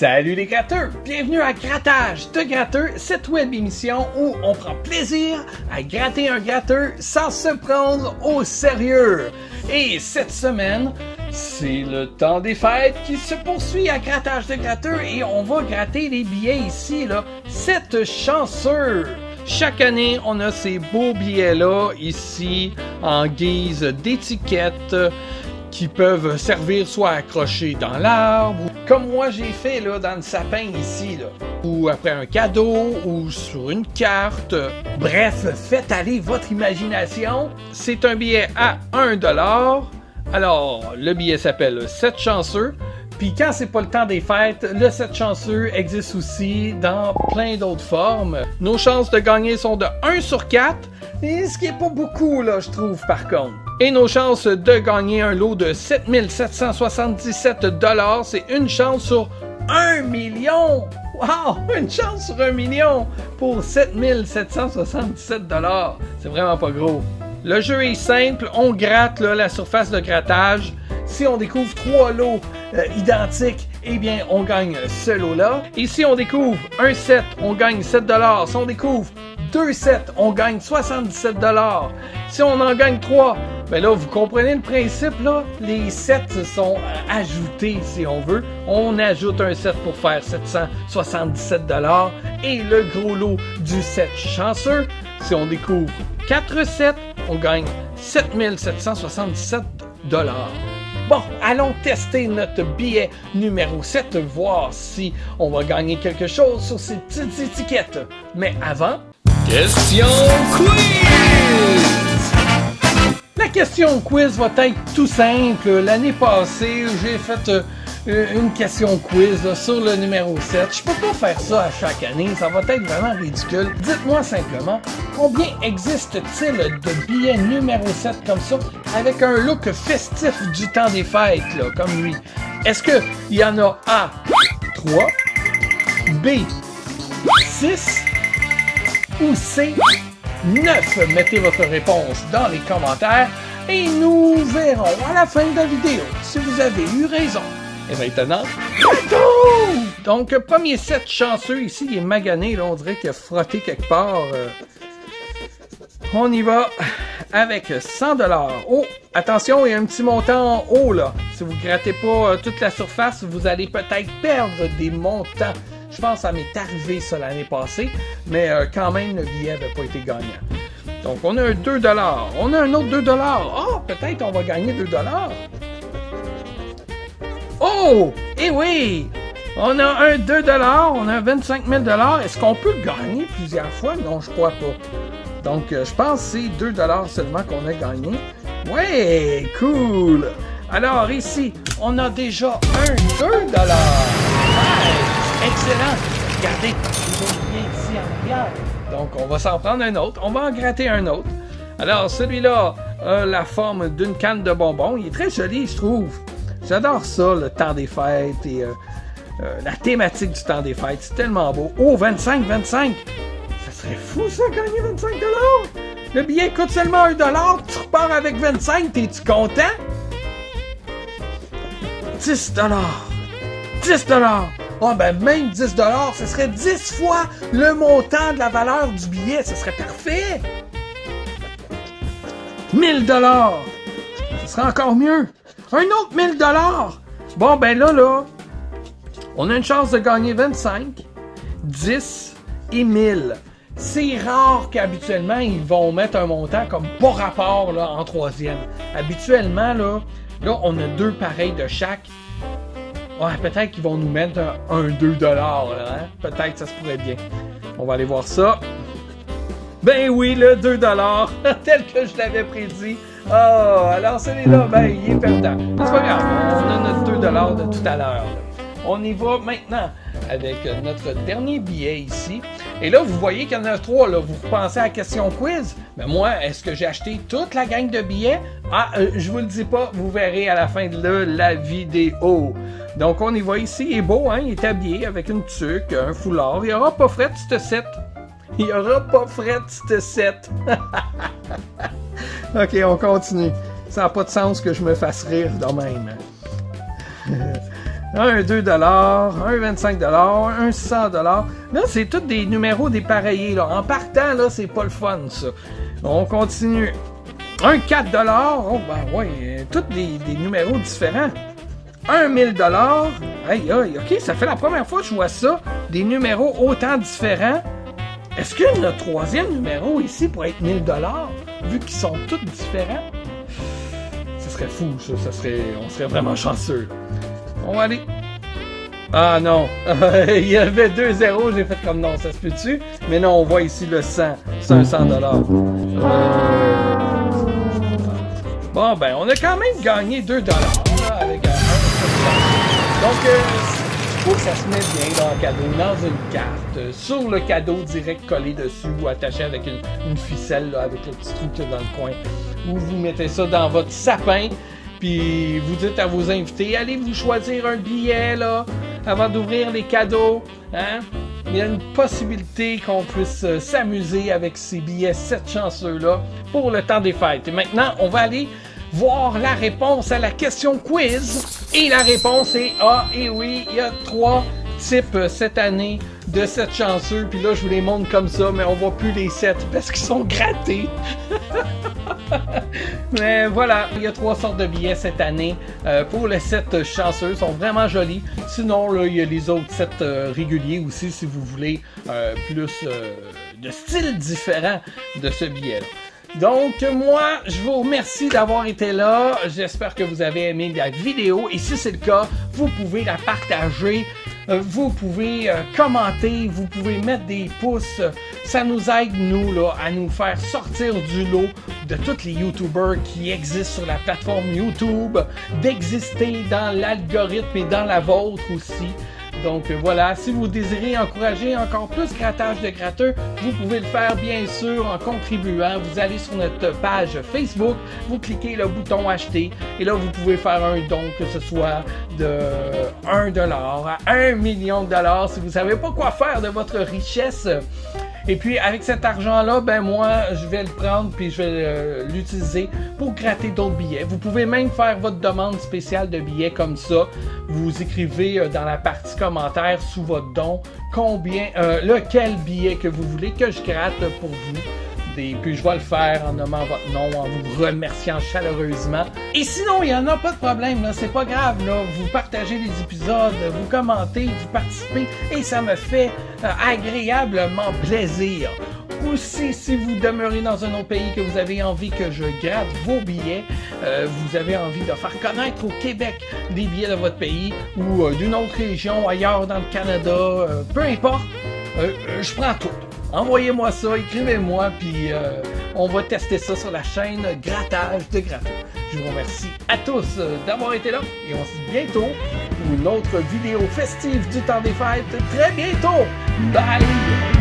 Salut les gratteurs! Bienvenue à Grattage de Gratteux, cette web émission où on prend plaisir à gratter un gratteur sans se prendre au sérieux. Et cette semaine, c'est le temps des fêtes qui se poursuit à Grattage de Gratteux et on va gratter les billets ici, là. 7 chanceux! Chaque année, on a ces beaux billets-là ici en guise d'étiquette qui peuvent servir soit accrochés dans l'arbre, comme moi j'ai fait là, dans le sapin ici, là, ou après un cadeau, ou sur une carte. Bref, faites aller votre imagination. C'est un billet à 1 $. Alors, le billet s'appelle 7 chanceux. Puis quand c'est pas le temps des fêtes, le 7 chanceux existe aussi dans plein d'autres formes. Nos chances de gagner sont de 1 sur 4, et ce qui est pas beaucoup là, je trouve par contre. Et nos chances de gagner un lot de 7 777 $, c'est une chance sur 1 million! Wow! Une chance sur 1 million pour 7 777 $. C'est vraiment pas gros. Le jeu est simple, on gratte là, la surface de grattage. Si on découvre 3 lots identiques, eh bien, on gagne ce lot-là. Et si on découvre un 7, on gagne 7 $. Si on découvre 2 sets, on gagne 77 $. Si on en gagne 3, ben là, vous comprenez le principe, là? Les sets sont ajoutés, si on veut. On ajoute un set pour faire 777 $. Et le gros lot du 7 chanceux, si on découvre 4 sets, on gagne 7 777 $. Bon, allons tester notre billet numéro 7, voir si on va gagner quelque chose sur ces petites étiquettes. Mais avant, question quiz! La question quiz va être tout simple. L'année passée, j'ai fait une question quiz là, sur le numéro 7. Je peux pas faire ça à chaque année, ça va être vraiment ridicule. Dites-moi simplement, combien existe-t-il de billets numéro 7 comme ça, avec un look festif du temps des fêtes, là, comme lui? Est-ce qu'il y en a A, 3, B, 6 ou C, 9? Mettez votre réponse dans les commentaires et nous verrons à la fin de la vidéo si vous avez eu raison. Et maintenant, donc, premier 7 chanceux ici, il est magané, là, on dirait qu'il a frotté quelque part. On y va avec 100 $. Oh, attention, il y a un petit montant en haut, là. Si vous grattez pas toute la surface, vous allez peut-être perdre des montants. Je pense que ça m'est arrivé ça l'année passée, mais quand même, le billet n'avait pas été gagnant. Donc, on a un 2 $. On a un autre 2 $. Ah, peut-être on va gagner 2 $. Oh! Eh oui! On a un 2 $, on a un 25 000 $. Est-ce qu'on peut gagner plusieurs fois? Non, je crois pas. Donc, je pense que c'est 2 $ seulement qu'on a gagné. Ouais! Cool! Alors, ici, on a déjà un 2 $. Nice! Excellent! Regardez, il va bien ici en arrière. Donc, on va s'en prendre un autre. On va en gratter un autre. Alors, celui-là a la forme d'une canne de bonbons. Il est très joli, je trouve. J'adore ça, le temps des fêtes et la thématique du temps des fêtes. C'est tellement beau. Oh, 25! Ça serait fou, ça, gagner 25 $! Le billet coûte seulement 1 $. Tu repars avec 25, t'es-tu content? 10 $! 10 $! Oh, ben même 10 $, ce serait 10 fois le montant de la valeur du billet. Ce serait parfait! 1000 $! Ce serait encore mieux! Un autre 1000 $! Bon, ben là, on a une chance de gagner 25, 10 et 1000. C'est rare qu'habituellement, ils vont mettre un montant comme pas rapport là, en troisième. Habituellement, là, on a 2 pareils de chaque. Ouais, peut-être qu'ils vont nous mettre un 2 $. Hein? Peut-être ça se pourrait bien. On va aller voir ça. Ben oui, le 2 $, tel que je l'avais prédit. Oh, alors celui-là, ben, il est perdant. C'est pas grave, on a notre 2 $ de tout à l'heure. On y va maintenant avec notre dernier billet ici. Et là, vous voyez qu'il y en a 3. Là. Vous pensez à la question quiz? Mais moi, est-ce que j'ai acheté toute la gang de billets? Ah, je vous le dis pas, vous verrez à la fin de la vidéo. Donc, on y va ici. Il est beau, hein? Il est habillé avec une tuque, un foulard. Il n'y aura pas fret, ce set. Il n'y aura pas fret, ce set. Ok, on continue. Ça n'a pas de sens que je me fasse rire de même. un 2 $, un 25 $, un 100 $. Là, c'est tous des numéros dépareillés. Là. En partant, là, c'est pas le fun, ça. On continue. Un 4 $. Oh, ben ouais, tous des numéros différents. Un 1000 $. Aïe, aïe, ok, ça fait la première fois que je vois ça. Des numéros autant différents. Est-ce que notre troisième numéro ici pourrait être 1000 $, vu qu'ils sont tous différents? Ça serait fou, ça. On serait vraiment chanceux. On va aller. Ah non, il y avait 2 zéros, j'ai fait comme non, ça se peut-tu? Mais non, on voit ici le 100. C'est un 100 $. Bon, ben, on a quand même gagné 2 $ là, avec un. Donc, il faut que ça se mette bien dans le cadeau, dans une carte, sur le cadeau direct collé dessus ou attaché avec une ficelle là, avec le petit trou qu'il y a dans le coin. Ou vous mettez ça dans votre sapin, puis vous dites à vos invités, allez vous choisir un billet là, avant d'ouvrir les cadeaux. Hein? Il y a une possibilité qu'on puisse s'amuser avec ces billets 7 chanceux-là pour le temps des fêtes. Et maintenant, on va aller voir la réponse à la question quiz. Et la réponse est A. Et oui, il y a 3 types cette année de 7 chanceux. Puis là, je vous les montre comme ça, mais on voit plus les 7 parce qu'ils sont grattés. Mais voilà, il y a 3 sortes de billets cette année pour les 7 chanceux. Ils sont vraiment jolis. Sinon, là, il y a les autres 7 réguliers aussi si vous voulez plus de styles différents de ce billet-là. Donc, moi, je vous remercie d'avoir été là. J'espère que vous avez aimé la vidéo. Et si c'est le cas, vous pouvez la partager. Vous pouvez commenter. Vous pouvez mettre des pouces. Ça nous aide, nous, là, à nous faire sortir du lot de tous les YouTubers qui existent sur la plateforme YouTube, d'exister dans l'algorithme et dans la vôtre aussi. Donc voilà, si vous désirez encourager encore plus grattage de gratteux, vous pouvez le faire bien sûr en contribuant. Vous allez sur notre page Facebook, vous cliquez le bouton acheter et là vous pouvez faire un don, que ce soit de 1 $ à 1 million de dollars si vous savez pas quoi faire de votre richesse. Et puis avec cet argent-là, ben moi, je vais le prendre puis je vais l'utiliser pour gratter d'autres billets. Vous pouvez même faire votre demande spéciale de billets comme ça. Vous écrivez dans la partie commentaire sous votre don lequel billet que vous voulez que je gratte pour vous. Et puis je vais le faire en nommant votre nom, en vous remerciant chaleureusement. Et sinon, il n'y en a pas de problème, là, c'est pas grave, là. Vous partagez les épisodes, vous commentez, vous participez, et ça me fait agréablement plaisir. Aussi, si vous demeurez dans un autre pays, que vous avez envie que je gratte vos billets, vous avez envie de faire connaître au Québec des billets de votre pays, ou d'une autre région, ailleurs dans le Canada, peu importe, je prends tout. Envoyez-moi ça, écrivez-moi, puis on va tester ça sur la chaîne Grattage de Gratteux. Je vous remercie à tous d'avoir été là et on se dit bientôt pour une autre vidéo festive du temps des fêtes. Très bientôt! Bye!